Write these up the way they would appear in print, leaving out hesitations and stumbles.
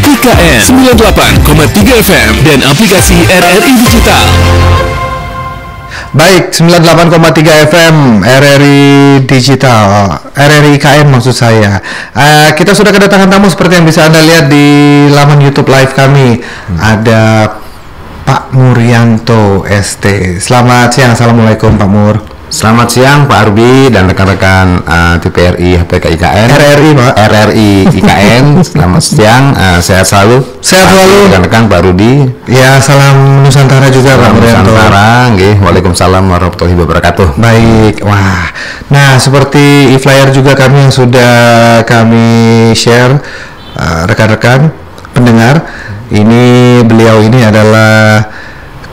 IKN 98,3 FM dan aplikasi RRI Digital. Baik, 98,3 FM RRI Digital, RRI IKN maksud saya. Kita sudah kedatangan tamu seperti yang bisa Anda lihat di laman YouTube live kami. Ada Pak Muryanto ST. Selamat siang, assalamualaikum Pak Mur. Selamat siang Pak Arbi dan rekan-rekan TPRI HPK IKN. RRI Pak. RRI IKN. Selamat siang, sehat selalu. Sehat selalu. Rekan-rekan Pak Rudi. Ya, salam Nusantara juga Pak Muryanto. Nusantara, nggih. Waalaikumsalam warahmatullahi wabarakatuh. Baik, wah. Nah, seperti e-flyer juga kami yang sudah kami share rekan-rekan pendengar. Beliau ini adalah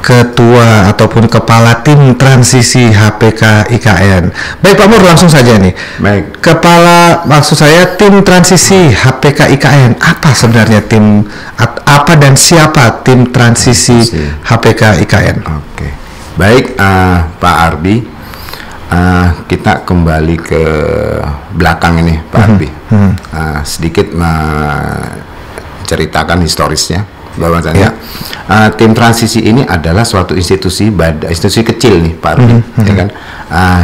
Ketua ataupun Kepala Tim Transisi HPK IKN. Baik Pak Mur, langsung saja nih. Baik. Maksud saya Tim Transisi HPK IKN. Apa sebenarnya apa dan siapa Tim Transisi HPK IKN? Oke. Baik, Pak Arbi. Kita kembali ke belakang ini, Pak Arbi. Sedikit menceritakan historisnya. Bahwasanya tim transisi ini adalah suatu institusi kecil nih Pak Arbi, ya kan,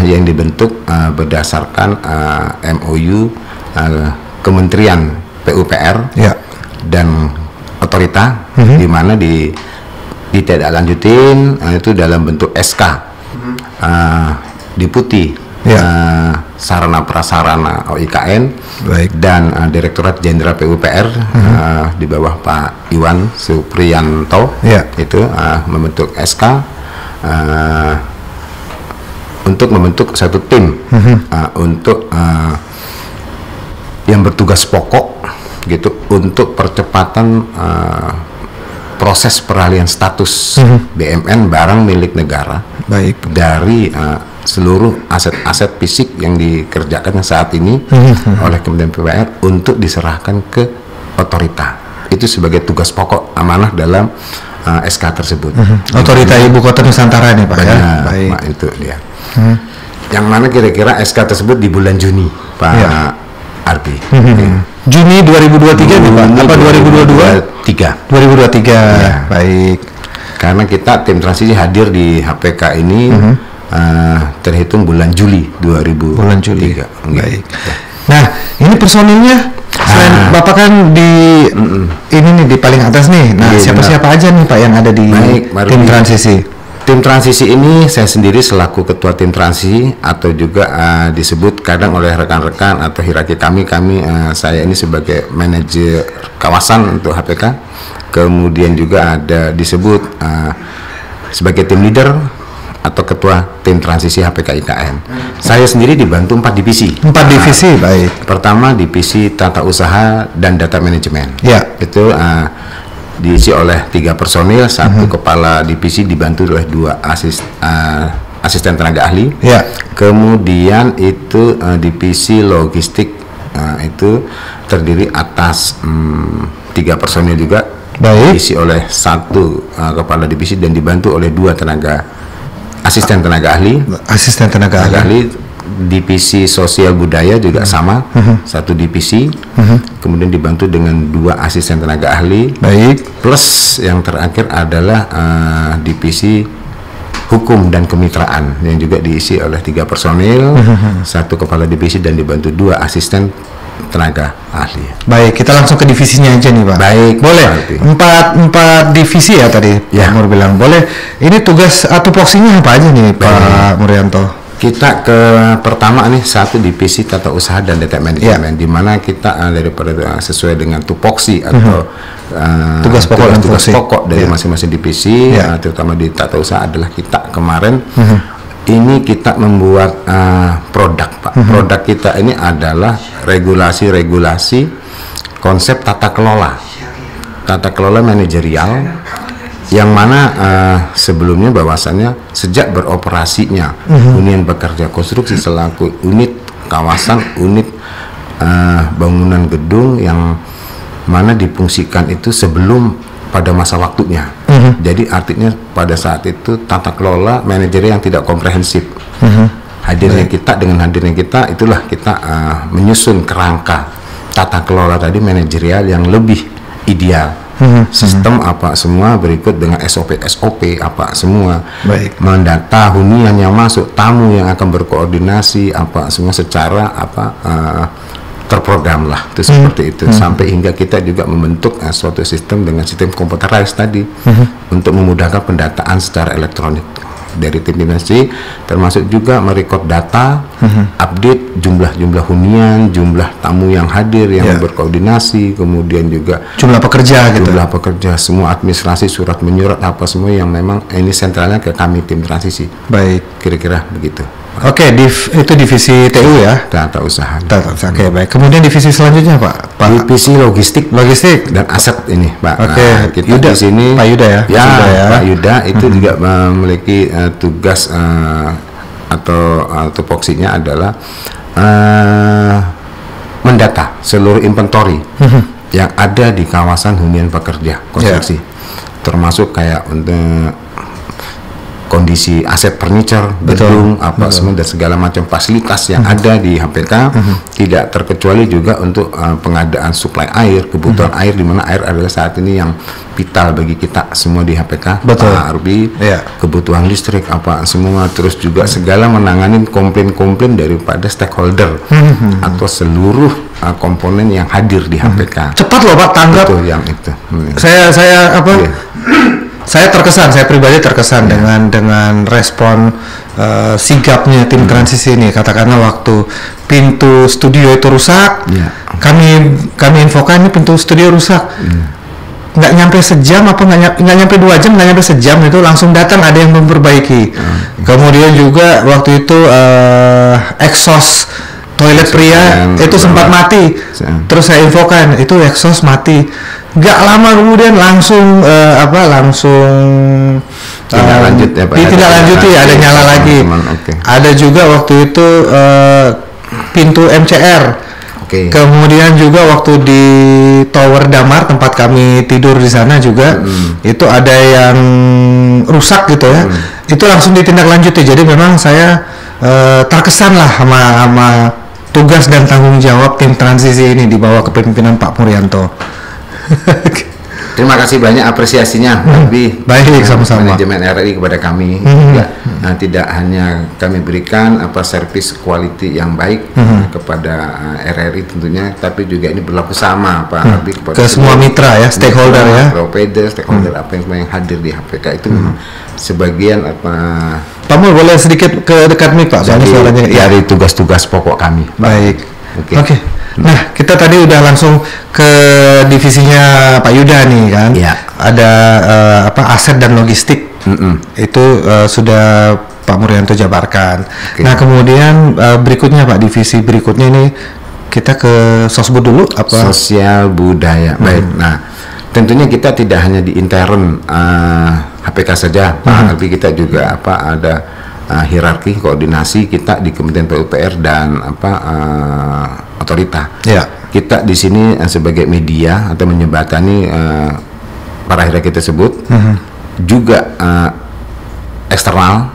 yang dibentuk berdasarkan MOU Kementerian PUPR dan otorita, di mana ditindaklanjutin itu dalam bentuk SK Deputi Sarana Prasarana OIKN. Baik. Dan Direktorat Jenderal PUPR di bawah Pak Iwan Supriyanto itu membentuk SK untuk membentuk satu tim untuk yang bertugas pokok gitu untuk percepatan proses peralihan status BMN barang milik negara. Baik. Dari seluruh aset-aset fisik yang dikerjakan saat ini oleh Kementerian PUPR untuk diserahkan ke otorita. Itu sebagai tugas pokok amanah dalam SK tersebut. Otorita Ibu Kota Nusantara nih Pak. Benar, baik. Pak, itu dia. Yang mana kira-kira SK tersebut di bulan Juni, Pak Arbi. Juni 2023 nih Pak? Apa 2022? 2023. Baik. Karena kita tim transisi hadir di HPK ini terhitung bulan Juli 2023. Bulan Juli. Baik. Nah, ini personilnya selain Bapak kan di ini nih di paling atas nih. Nah, siapa-siapa aja nih Pak yang ada di tim transisi? Tim transisi ini saya sendiri selaku ketua tim transisi atau juga disebut kadang oleh rekan-rekan atau hierarki kami saya ini sebagai manajer kawasan untuk HPK. Kemudian juga ada disebut sebagai tim leader atau ketua tim transisi HPK IKN. Saya sendiri dibantu 4 divisi. 4 divisi, baik. Pertama divisi tata usaha dan data manajemen. Itu diisi oleh 3 personil, 1 kepala divisi dibantu oleh 2 asisten tenaga ahli. Kemudian itu divisi logistik itu terdiri atas 3 personil juga. Diisi oleh 1 kepala divisi dan dibantu oleh 2 asisten tenaga ahli. Asisten tenaga ahli. Divisi sosial budaya juga sama, 1 divisi. Kemudian dibantu dengan 2 asisten tenaga ahli. Baik. Plus yang terakhir adalah divisi hukum dan kemitraan yang juga diisi oleh 3 personil, 1 kepala divisi dan dibantu 2 asisten tenaga ahli. Baik, kita langsung ke divisinya aja nih Pak. Baik, boleh. 4 divisi ya tadi Pak Mur bilang. Boleh. Ini tugas atau tupoksinya apa aja nih Pak Muryanto? Kita ke pertama nih 1 divisi tata usaha dan data manajemen, di mana kita daripada sesuai dengan tupoksi atau tugas pokok dari masing-masing divisi, terutama di tata usaha adalah kita kemarin ini kita membuat produk Pak. Produk kita ini adalah regulasi konsep tata kelola manajerial yang mana sebelumnya bahwasannya sejak beroperasinya Hunian Pekerja Konstruksi selaku unit kawasan unit bangunan gedung yang mana difungsikan itu sebelum pada masa waktunya. Jadi artinya pada saat itu tata kelola manajerial yang tidak komprehensif. Hadirnya kita dengan hadirnya kita itulah kita menyusun kerangka tata kelola tadi manajerial yang lebih ideal. Sistem apa semua berikut dengan SOP apa semua. Baik. Mendata hunian yang masuk, tamu yang akan berkoordinasi apa semua secara terprogram lah, itu seperti itu. Sampai hingga kita juga membentuk suatu sistem dengan sistem computerized tadi untuk memudahkan pendataan secara elektronik dari tim dinasti, termasuk juga merekod data, update jumlah hunian, jumlah tamu yang hadir yang berkoordinasi, kemudian juga jumlah pekerja gitu. Jumlah pekerja, semua administrasi, surat menyurat apa semua yang memang ini sentralnya ke kami tim transisi. Baik, kira-kira begitu. Oke, itu divisi TU ya. Data usaha. Oke, baik. Kemudian divisi selanjutnya Pak. Divisi logistik dan aset ini, Pak. Oke, nah, kita Yuda, di sini Pak Yuda ya. Pak Yuda itu juga memiliki tugas atau tupoksinya adalah mendata seluruh inventory yang ada di kawasan hunian pekerja konstruksi, termasuk kayak untuk kondisi aset furniture, gedung, apa semua dan segala macam fasilitas yang ada di HPK, tidak terkecuali juga untuk pengadaan suplai air, kebutuhan air, di mana air adalah saat ini yang vital bagi kita semua di HPK. Pak Arbi, kebutuhan listrik apa semua, terus juga segala menangani komplain-komplain daripada stakeholder atau seluruh komponen yang hadir di HPK. Cepat loh Pak tanggap. Itu yang itu. Saya apa? Saya pribadi terkesan dengan respon sigapnya tim transisi ini. Katakanlah waktu pintu studio itu rusak, kami infokan ini pintu studio rusak, nggak nyampe sejam apa nggak nyampe 2 jam, nggak nyampe sejam itu langsung datang ada yang memperbaiki. Kemudian juga waktu itu exhaust toilet pria itu sempat mati, terus saya infokan itu exhaust mati. Gak lama kemudian langsung ditindaklanjuti, ada nyala lagi. Ada juga waktu itu pintu MCR. Kemudian juga waktu di Tower Damar tempat kami tidur di sana juga itu ada yang rusak gitu ya. Itu langsung ditindaklanjuti. Jadi memang saya terkesan lah sama tugas dan tanggung jawab tim transisi ini di bawah kepemimpinan Pak Murianto. Terima kasih banyak apresiasinya, baik sama-sama manajemen RRI kepada kami. Tidak hanya kami berikan servis quality yang baik kepada RRI tentunya, tapi juga ini berlaku sama Pak Arbi kepada semua mitra ya, stakeholder ya, stakeholder apa yang hadir di HPK itu sebagian Pak Mul boleh sedikit ke dekat mic Pak, soalnya suaranya dari tugas-tugas pokok kami. Baik. Oke. Nah, kita tadi udah langsung ke divisinya Pak Yuda nih kan. Ada aset dan logistik. Itu sudah Pak Murianto jabarkan. Nah, kemudian berikutnya Pak, divisi berikutnya ini kita ke sosbud dulu apa? Sosial budaya. Baik. Nah, tentunya kita tidak hanya di intern HPK saja, tapi kita juga ada hierarki koordinasi kita di Kementerian PUPR dan otorita. Kita di sini sebagai media atau menjembatani para hierarki tersebut, juga eksternal.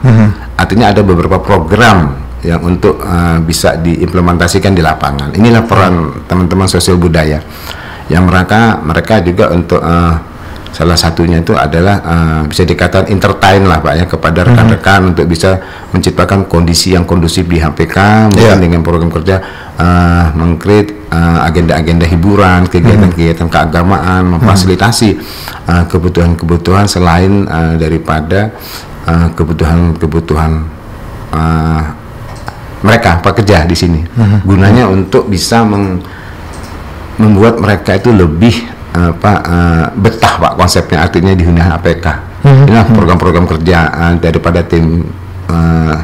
Artinya ada beberapa program yang untuk bisa diimplementasikan di lapangan. Inilah peran teman-teman sosial budaya yang mereka juga untuk salah satunya itu adalah bisa dikatakan entertain lah Pak ya kepada rekan-rekan untuk bisa menciptakan kondisi yang kondusif di HPK, mungkin dengan program kerja meng-create agenda-agenda hiburan, kegiatan-kegiatan keagamaan, memfasilitasi kebutuhan-kebutuhan selain daripada kebutuhan-kebutuhan mereka pekerja di sini. Gunanya untuk bisa membuat mereka itu lebih betah Pak konsepnya, artinya di hunian HPK. Inilah program-program kerja daripada tim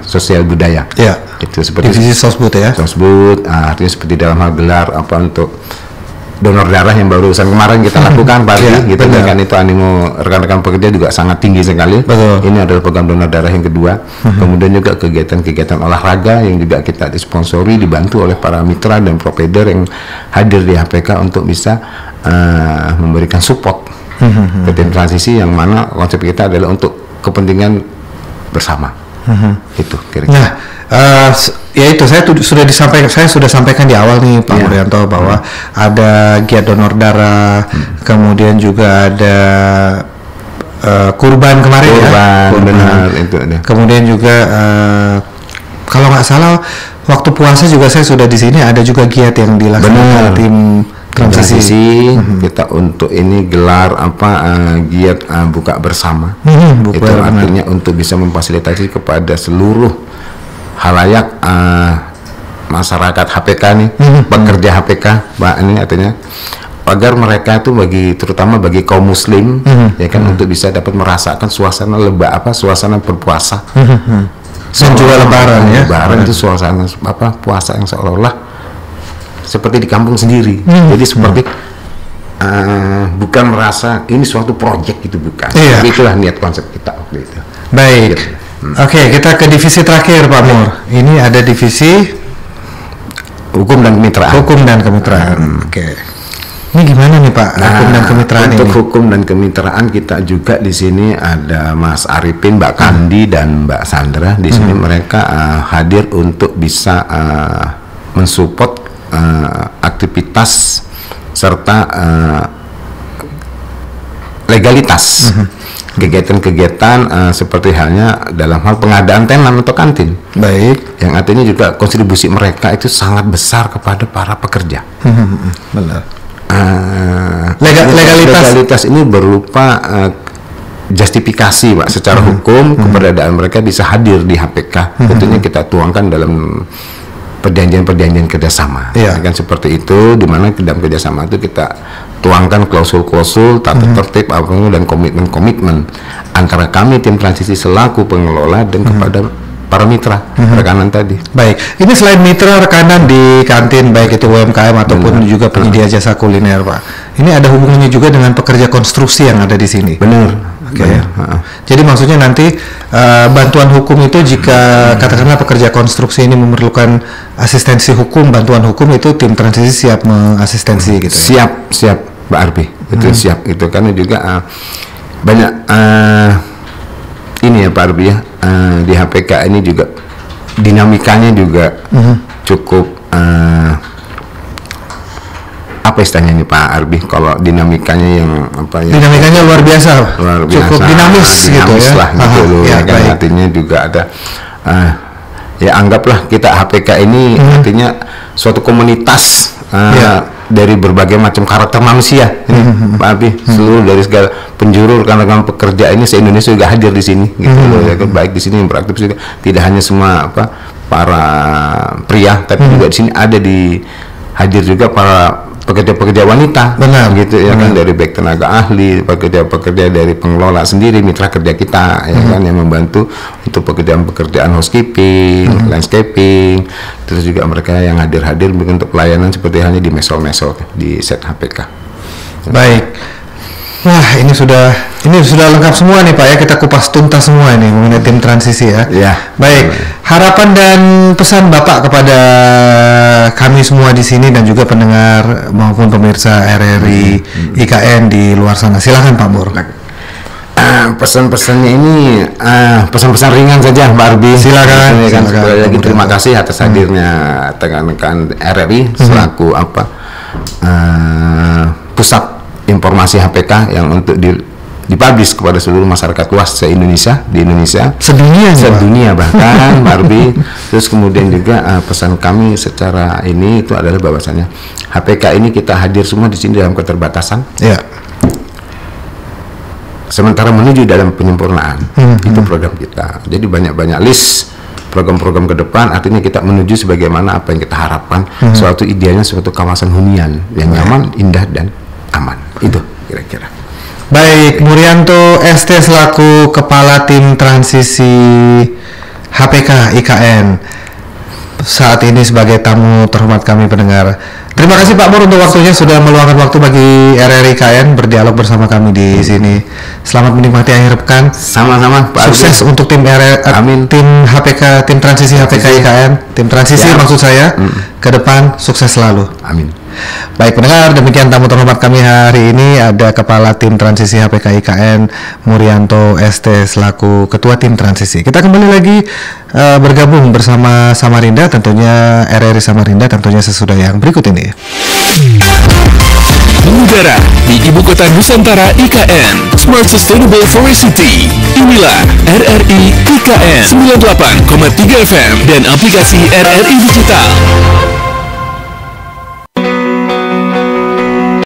sosial budaya. Itu seperti divisi sosbud ya. Sosbud, artinya seperti dalam hal gelar untuk donor darah yang barusan kemarin kita lakukan Pak gitu kan, itu animo rekan-rekan pekerja juga sangat tinggi sekali. Ini adalah program donor darah yang kedua. Kemudian juga kegiatan-kegiatan olahraga yang juga kita disponsori, dibantu oleh para mitra dan provider yang hadir di HPK untuk bisa memberikan support ke tim transisi, yang mana konsep kita adalah untuk kepentingan bersama. Itu kira-kira. Nah, Ya itu saya sudah sampaikan di awal nih Pak Murianto bahwa ada giat donor darah, kemudian juga ada kurban kemarin benar itu ada. Kemudian juga kalau nggak salah waktu puasa juga saya sudah di sini ada juga giat yang dilaksanakan tim transisi. Kita untuk ini gelar giat buka bersama. Itu artinya untuk bisa memfasilitasi kepada seluruh halayak masyarakat HPK nih, pekerja HPK, Pak, ini artinya agar mereka itu terutama bagi kaum muslim ya kan untuk bisa dapat merasakan suasana suasana berpuasa. Dan juga lebaran ya. Lebaran itu suasana puasa yang seolah-olah seperti di kampung sendiri. Jadi seperti bukan merasa ini suatu proyek gitu, bukan. Tapi itulah niat konsep kita waktu itu. Baik. Gitu. Oke, kita ke divisi terakhir Pak Mur. Ini ada divisi hukum dan kemitraan. Hukum dan kemitraan. Oke. Ini gimana nih Pak? Hukum dan kemitraan untuk ini. Hukum dan kemitraan kita juga di sini ada Mas Arifin, Mbak Kandi dan Mbak Sandra. Di sini mereka hadir untuk bisa mensupport aktivitas serta legalitas. Kegiatan-kegiatan seperti halnya dalam hal pengadaan tenan atau kantin. Baik. Yang artinya juga kontribusi mereka itu sangat besar kepada para pekerja. Benar. Legalitas ini berupa justifikasi Pak secara hukum keberadaan mereka bisa hadir di HPK. Tentunya kita tuangkan dalam perjanjian-perjanjian kerjasama. Kan seperti itu, di mana dalam kerjasama itu kita tuangkan klausul-klausul, tata tertib, dan komitmen-komitmen antara kami tim transisi selaku pengelola dan kepada para mitra rekanan tadi. Baik, ini selain mitra rekanan di kantin baik itu UMKM ataupun juga penyedia jasa kuliner Pak, ini ada hubungannya juga dengan pekerja konstruksi yang ada di sini. Benar. Oke. Jadi maksudnya nanti bantuan hukum itu jika katakanlah pekerja konstruksi ini memerlukan asistensi hukum, bantuan hukum itu tim transisi siap mengasistensi gitu. Siap Mbak Arbi, itu siap. Itu karena juga banyak ini ya Pak Arbi ya, di HPK ini juga dinamikanya juga cukup apa istilahnya nih Pak Arbi, kalau dinamikanya yang dinamikanya luar biasa, cukup dinamis gitu ya lah, gitu loh ya kan. Artinya juga ada ya anggaplah kita HPK ini artinya suatu komunitas dari berbagai macam karakter manusia ini Pak Arbi, seluruh dari segala penjuru rekan-rekan pekerja ini se-Indonesia juga hadir di sini gitu loh ya kan. Baik di sini beraktif juga tidak hanya semua para pria, tapi juga di sini ada hadir juga para pekerja-pekerja wanita. Benar. Gitu ya kan, dari baik tenaga ahli, pekerja-pekerja dari pengelola sendiri, mitra kerja kita ya kan, yang membantu untuk pekerjaan-pekerjaan housekeeping, landscaping. Terus juga mereka yang hadir untuk pelayanan seperti halnya di mesol-mesol di set HPK. Baik. Wah, ini sudah lengkap semua nih Pak ya, kita kupas tuntas semua ini mengenai tim transisi ya. Baik, harapan dan pesan Bapak kepada kami semua di sini dan juga pendengar maupun pemirsa RRI IKN di luar sana. Silakan Pak Mur. Pesan-pesannya ini pesan-pesan ringan saja Pak Arbi. Silakan. Sekali lagi terima kasih atas hadirnya rekan-rekan RRI selaku pusat informasi HPK yang untuk dipublish kepada seluruh masyarakat luas se-Indonesia, di Indonesia, sedunia bahkan Barbie. Terus kemudian juga pesan kami secara ini itu adalah bahwasannya HPK ini kita hadir semua di sini dalam keterbatasan. Sementara menuju dalam penyempurnaan, itu program kita. Jadi banyak list program-program ke depan, artinya kita menuju sebagaimana apa yang kita harapkan, suatu idealnya suatu kawasan hunian yang nyaman, indah dan aman. Itu kira-kira. Baik, Murianto ST selaku Kepala Tim Transisi HPK IKN saat ini sebagai tamu terhormat kami pendengar. Terima kasih Pak Mur untuk waktunya, sudah meluangkan waktu bagi RRI IKN berdialog bersama kami di sini. Selamat menikmati akhir pekan. Sama-sama Pak. Sukses untuk tim tim HPK, tim transisi HPK IKN, tim transisi maksud saya. Ke depan sukses selalu. Amin. Baik pendengar, demikian tamu terhormat kami hari ini, ada Kepala Tim Transisi HPK IKN Murianto ST selaku Ketua Tim Transisi. Kita kembali lagi bergabung bersama Samarinda, tentunya RRI Samarinda, tentunya sesudah yang berikut ini. Mengudara di Ibu Kota Nusantara IKN, Smart Sustainable Forest City. Inilah RRI IKN 98,3 FM dan aplikasi RRI Digital.